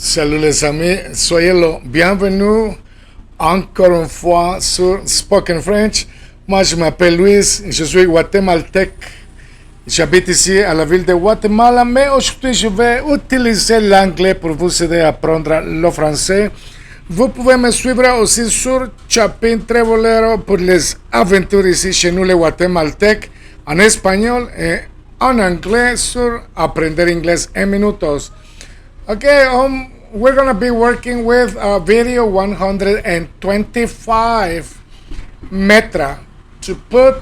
Salut les amis, soyez le bienvenue encore une fois sur Spoken French. Moi je m'appelle Luis, je suis guatémaltèque. J'habite ici à la ville de Guatemala, mais aujourd'hui je vais utiliser l'anglais pour vous aider à apprendre le français. Vous pouvez me suivre aussi sur Chapin Trevolero pour les aventures ici chez nous les guatémaltèques, en espagnol et en anglais sur Aprender Inglés en Minutos. Okay, we're gonna be working with video 125, METTRE, to put,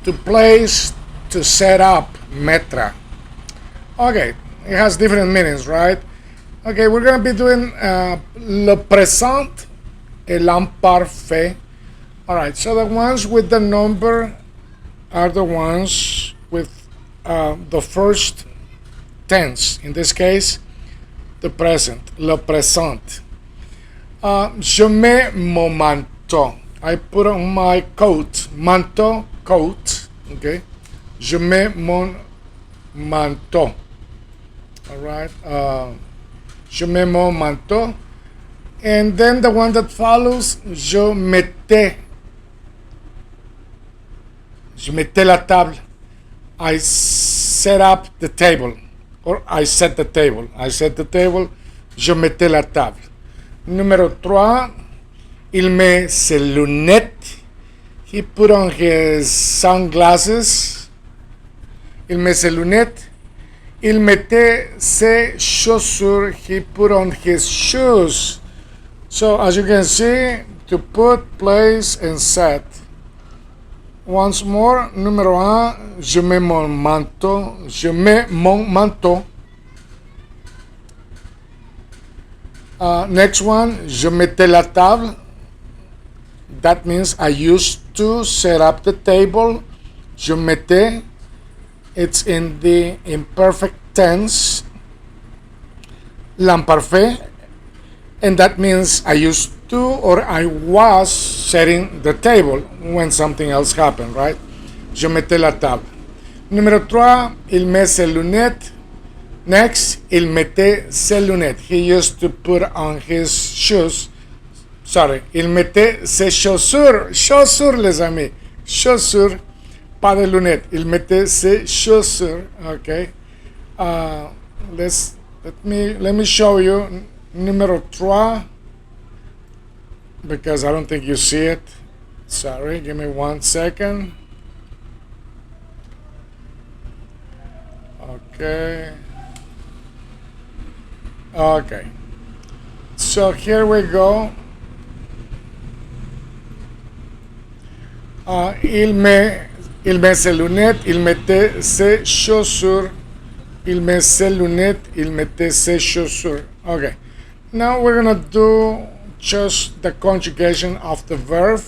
to place, to set up, METTRE. Okay, it has different meanings, right? Okay, we're gonna be doing le présent et l'imparfait. All right, so the ones with the number are the ones with the first tense. In this case, the present, le présent. Je mets mon manteau. I put on my coat. Manteau, coat. Okay. Je mets mon manteau. All right. Je mets mon manteau. And then the one that follows, je mettais la table. I set up the table. Or I set the table. I set the table. Je mettais la table. Numéro 3. Il met ses lunettes. He put on his sunglasses. Il met ses lunettes. Il mettait ses chaussures. He put on his shoes. So as you can see, to put, place, and set. Once more, numéro 1, je mets mon manteau. Je mets mon manteau. Next one, je mettais la table. That means I used to set up the table. Je mettais. It's in the imperfect tense. L'imparfait. And that means I used to or I was setting the table when something else happened, right? Je mettais la table. Numéro 3, il met ses lunettes. Next, il mettait ses lunettes. He used to put on his shoes. Sorry, il mettait ses chaussures. Chaussures, les amis. Chaussures, pas de lunettes. Il mettait ses chaussures. Okay. Let me show you. Numéro 3, because I don't think you see it. Sorry, give me 1 second. Okay. Okay. So here we go. Il met ses lunettes, il mettait ses chaussures. Il met ses lunettes, il mettait ses chaussures. Okay. Now we're gonna do just the conjugation of the verb.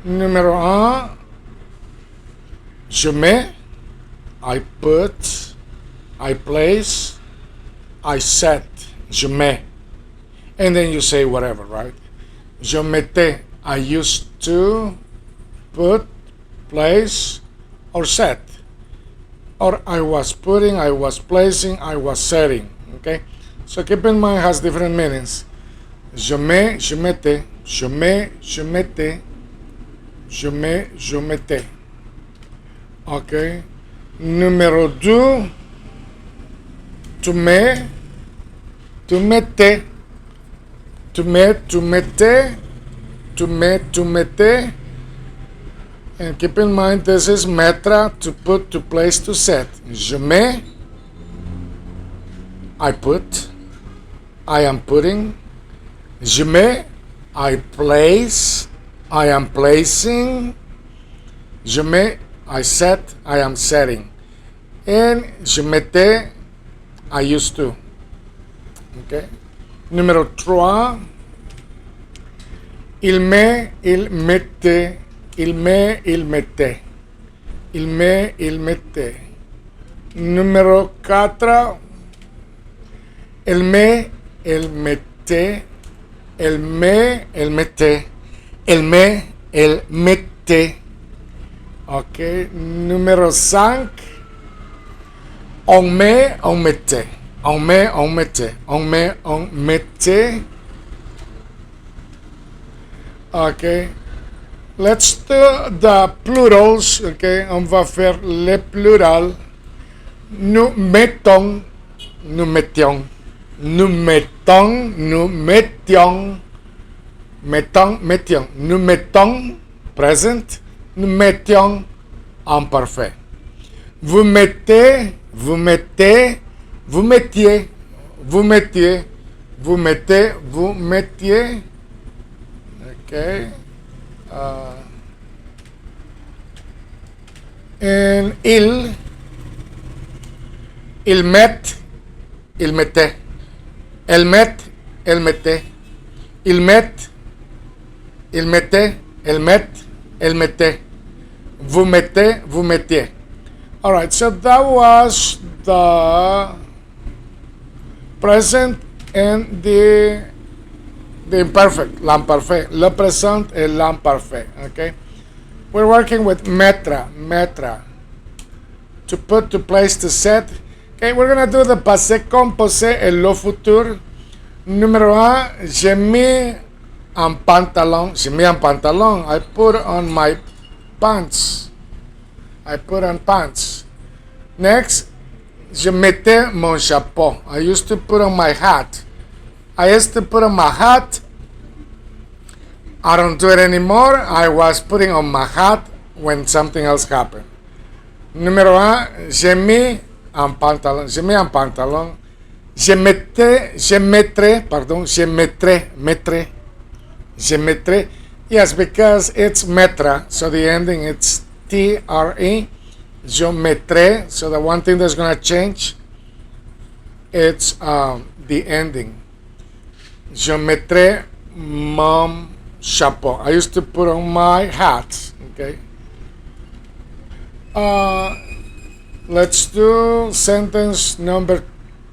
Numéro 1, je mets, I put, I place, I set, je mets. And then you say whatever, right? Je mettais, I used to put, place, or set. Or I was putting, I was placing, I was setting. Okay? So keep in mind, it has different meanings. Je mets, je mettais. Je mets, je mettais. Je mets, je mettais. Okay. Numéro 2. Tu mets, tu mettais. Tu mets, tu mettais. Tu mets, tu mettais. And keep in mind, this is mettre, to put, to place, to set. Je mets, I put, I am putting. Je mets, I place, I am placing. Je mets, I set, I am setting. And je mettais, I used to. Okay. Numéro 3. Il met, il mettait. Il met, il mettait. Il met, il mettait. Numéro 4. Elle met, elle mettait. Elle met, elle mettait. Elle met, elle mettait. Ok. Numéro 5. On met, on mettait. On met, on mettait. On met, on mettait. Okay. Let's do the plurals. Okay. On va faire les plurals. Nous mettons. Nous mettions. Nous mettons. Nous mettions. Mettons, mettions. Nous mettons, present. Nous mettions en parfait. Vous mettez, vous mettez, vous mettiez, vous mettiez, vous mettez, vous mettiez. Okay. And ils mettent, ils mettaient. Elles mettent, elles mettaient. Ils mettent, ils mettaient, elles mettent, elles mettaient. Vous mettez, vous mettiez. All right, so that was the present and the imperfect, l'imparfait. Le présent et l'imparfait, okay? We're working with mettre, mettre. To put, to place, to set. Okay, we're gonna do the passé composé et le futur. Numéro 1, j'ai mis un pantalon. J'ai mis un pantalon. I put on my pants. I put on pants. Next, je mettais mon chapeau. I used to put on my hat. I used to put on my hat. I don't do it anymore. I was putting on my hat when something else happened. Numéro 1, j'ai mis un pantalon. J'ai mis un pantalon. Je mettrai, je mettrai. Yes, because it's mettre, so the ending it's T-R-E. Je mettrai, so the one thing that's going to change, it's the ending. Je mettrai mon chapeau. I used to put on my hat, okay? Let's do sentence number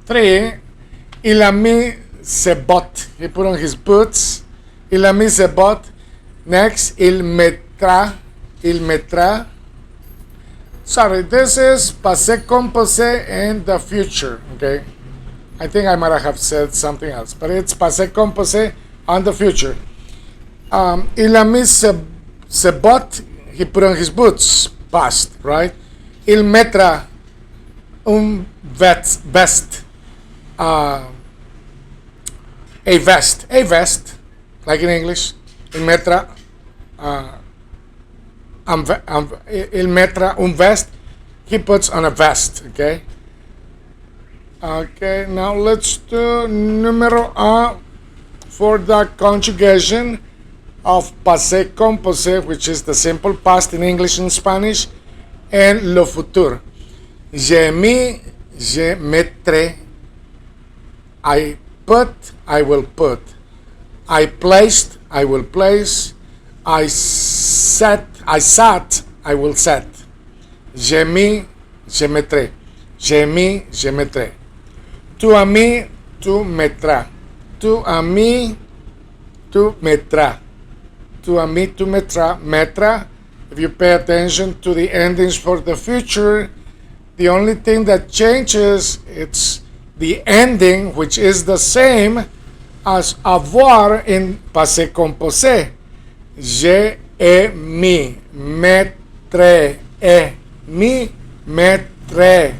3. Il a mis ses bottes. He put on his boots. Il a mis ses bottes. Next, il mettra. Il mettra. Sorry, this is passé composé in the future, okay? I think I might have said something else, but it's passé composé on the future. Il a mis ses bottes. He put on his boots. Past, right? Il mettra un vest. A vest, like in English. Il mettra il mettra un vest. He puts on a vest, okay? Okay, now let's do numéro 1 for the conjugation of passé composé, which is the simple past in English and Spanish, and le futur. J'ai mis, je mettrai. I put, I will put. I placed, I will place. I sat, I will set. J'ai mis, je mettrai. J'ai mis, je mettrai. Tu as mis, tu mettras. Tu as mis, tu mettras. Tu as mis, tu mettras. Mettra. If you pay attention to the endings for the future, the only thing that changes, it's the ending, which is the same as avoir in passé composé. J'ai mis, mettre, mis, mettre.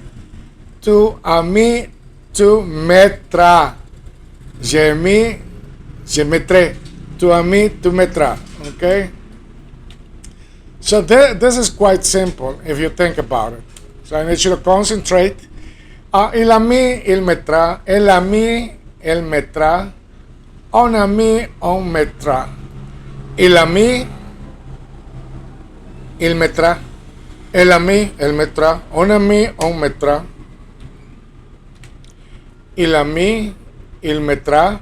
Tu as mis, tu mettras. J'ai mis, je mettrai. Tu as mis, tu mettras. Okay? So this is quite simple if you think about it. So I need you to concentrate. Il a mis, il mettra. Elle a mis, elle mettra. On a mis, on mettra. Il a mis, il mettra. Elle a mis, elle mettra. On a mis, on mettra. Il a mis, il mettra.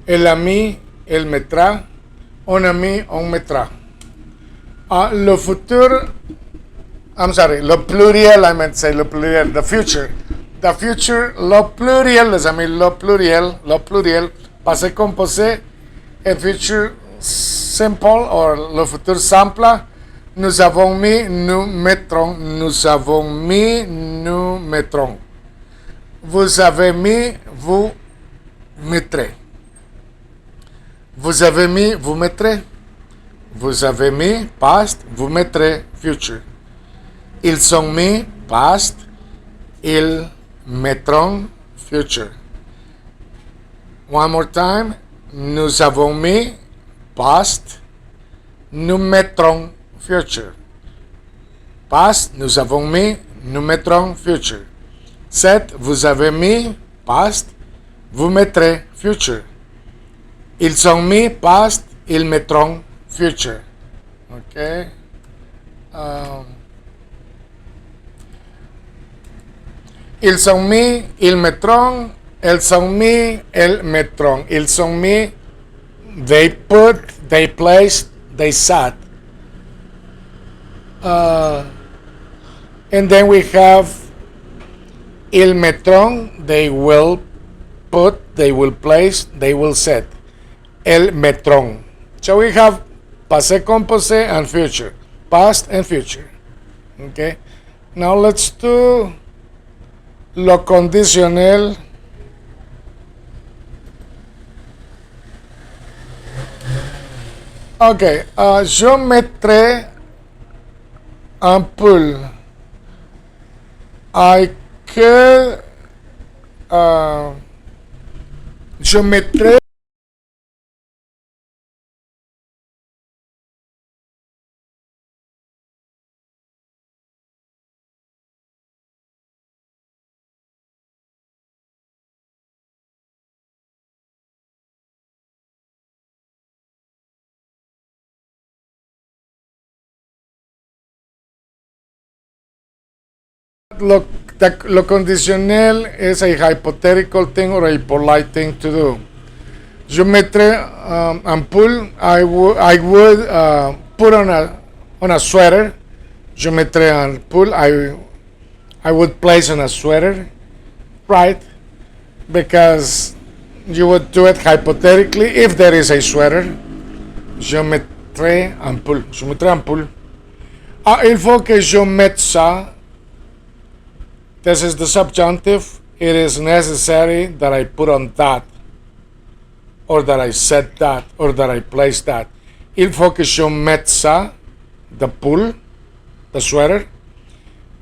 Elle a mis, elle mettra. On a mis, on mettra. Le futur, I'm sorry, le pluriel, I meant to say le pluriel, the future. The future, le pluriel, les amis, le pluriel, passé composé, et future simple, or le futur simple. Nous avons mis, nous mettrons. Nous avons mis, nous mettrons. Vous avez mis, vous mettrez. Vous avez mis, vous mettrez. Vous avez mis, past, vous mettrez, future. Ils ont mis, past, ils mettront, future. One more time. Nous avons mis, past, nous mettrons, future. Past, nous avons mis, nous mettrons, future. Set, vous avez mis, past, vous mettrez, future. Ils ont mis, past, ils mettront, future. Okay. Ils ont mis, ils mettront. Elles ont mis, elles mettront. Ils ont mis, they put, they placed, they sat. And then we have ils mettront, they will put, they will place, they will set. Elles mettront. So we have passé composé and future, past and future. Okay. Now let's do lo conditionnel. Okay, je mettrai un pull. Je mettrai lo condicional is a hypothetical thing or a polite thing to do. Je mettrai un pull. I would put on a sweater. Je mettrai un pull. I would place on a sweater, right? Because you would do it hypothetically if there is a sweater. Je mettrai un pull. Je mettrai un pull. Il faut que je mette ça. This is the subjunctive. It is necessary that I put on that, or that I set that, or that I place that. Il faut que je mette ça, the pull, the sweater.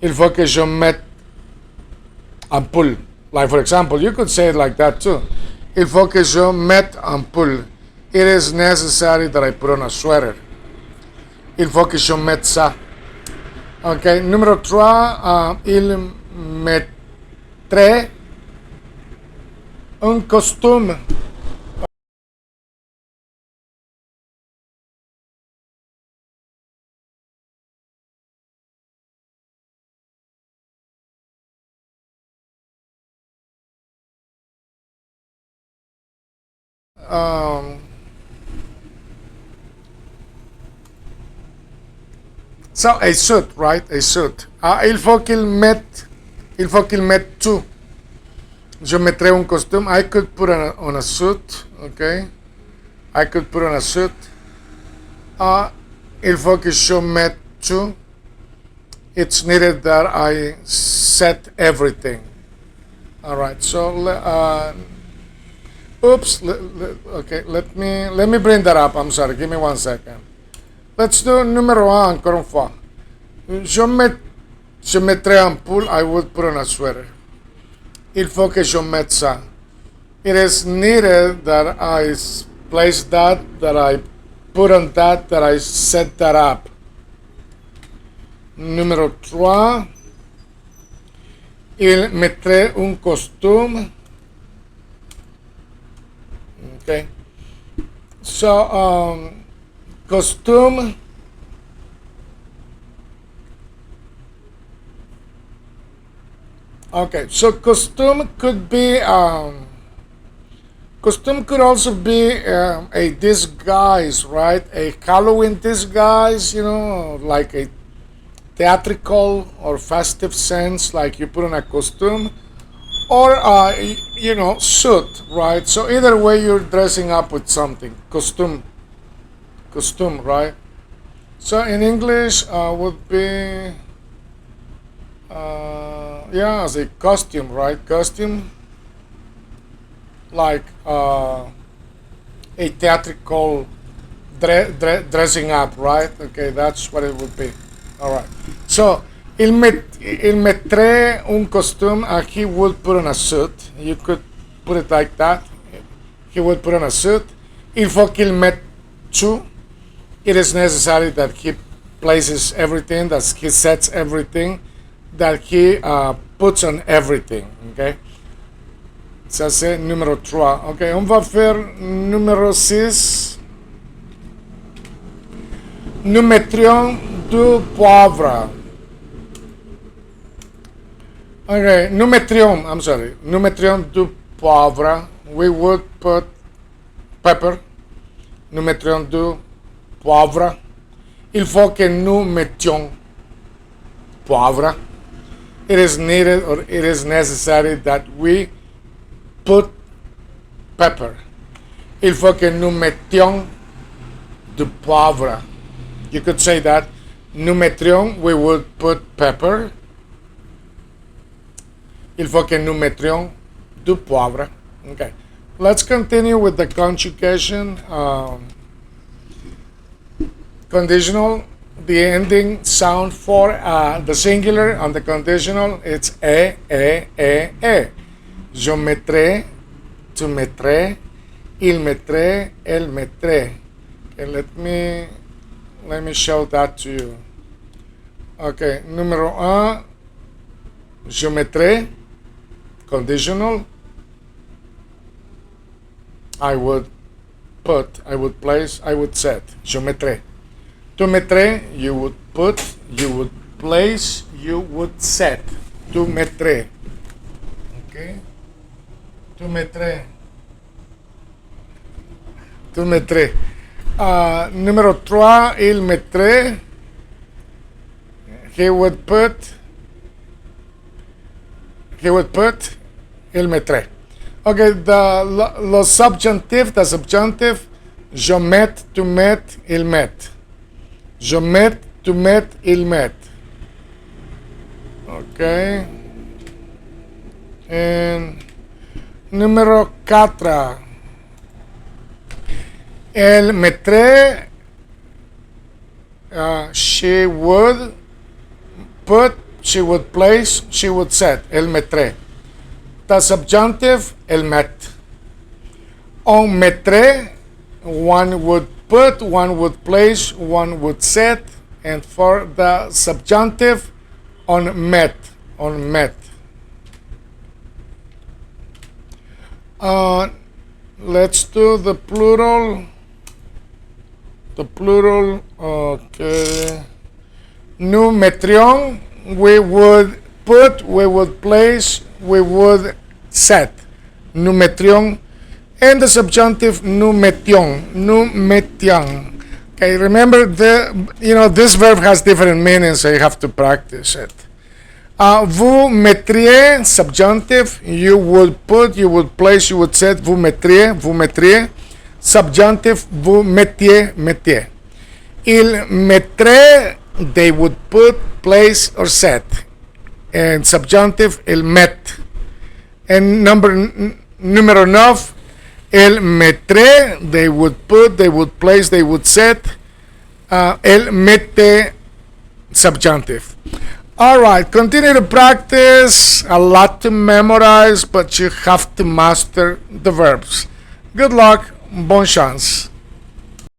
Il faut que je mette un pull. Like for example, you could say it like that too. Il faut que je mette un pull. It is necessary that I put on a sweater. Il faut que je mette ça. Okay, numéro 3, il mettrait un costume. So a suit, right? A suit. Il faut qu'il mette tout. Je mettrai un costume. I could put on a suit. Okay. I could put on a suit. Il faut que je mette tout. It's needed that I set everything. All right. So, oops. Okay. Let me bring that up. I'm sorry. Give me 1 second. Let's do numéro 1 encore une fois. Je mettrai un pull. I would put on a sweater. Il faut que je mette ça. It is needed that I place that I put on that I set that up. Numéro 3. Il mettrait un costume. Okay. So, costume. Okay, so costume could be costume could also be a disguise, right? A Halloween disguise, like a theatrical or festive sense, like you put on a costume, or suit, right? So either way, you're dressing up with something. Costume, right? So in English would be yeah, as a costume, right? Costume, like a theatrical dressing up, right? Okay, that's what it would be. All right. So, il mettrait un costume. He would put on a suit. You could put it like that. He would put on a suit. Il faut qu'il mette tout. It is necessary that he places everything, that he sets everything, that he puts on everything. Okay. Ça c'est numéro 3. Ok, on va faire numéro 6. Nous mettrions du poivre. Ok, nous mettrions du poivre. We would put pepper. Nous mettrions du poivre. Il faut que nous mettions poivre. It is needed or it is necessary that we put pepper. Il faut que nous mettions du poivre. You could say that. Nous mettrions, we would put pepper. Il faut que nous mettions du poivre. Okay. Let's continue with the conjugation. Conditional, the ending sound for the singular on the conditional, it's e. Je mettrai, tu mettrais, il mettrait, elle mettrait. Okay, let me show that to you. Okay, numéro 1, je mettrai, conditional. I would put, I would place, I would set. Je mettrai. Tu mettrais, you would put, you would place, you would set. Tu mettrais. Okay. Tu mettrais. Tu mettrais. Numéro 3, il mettrait. He would put. He would put. Il mettrait. Okay, the subjunctive, the subjunctive. Je mets, tu mets, il met. Je mets, tu mets, il met. Okay. And numéro 4. Elle mettrait, she would put, she would place, she would set. Elle mettrait. The subjunctive, elle met. On mettrait, one would put, one would place, one would set. And for the subjunctive, on met. On met. Let's do the plural. The plural, okay. Nous mettrions, we would put, we would place, we would set. Nous mettrions. And the subjunctive, nous mettions. Nous mettions. Okay, remember, this verb has different meanings, so you have to practice it. Vous mettriez, subjunctive, you would put, you would place, you would set. Vous mettriez, vous mettriez. Subjunctive, vous mettiez, mettiez. Il mettrait, they would put, place, or set. And subjunctive, il met. And numéro 9, il mettrait, they would put, they would place, they would set. El mette, subjunctive. All right, continue to practice. A lot to memorize, but you have to master the verbs. Good luck. Bonne chance.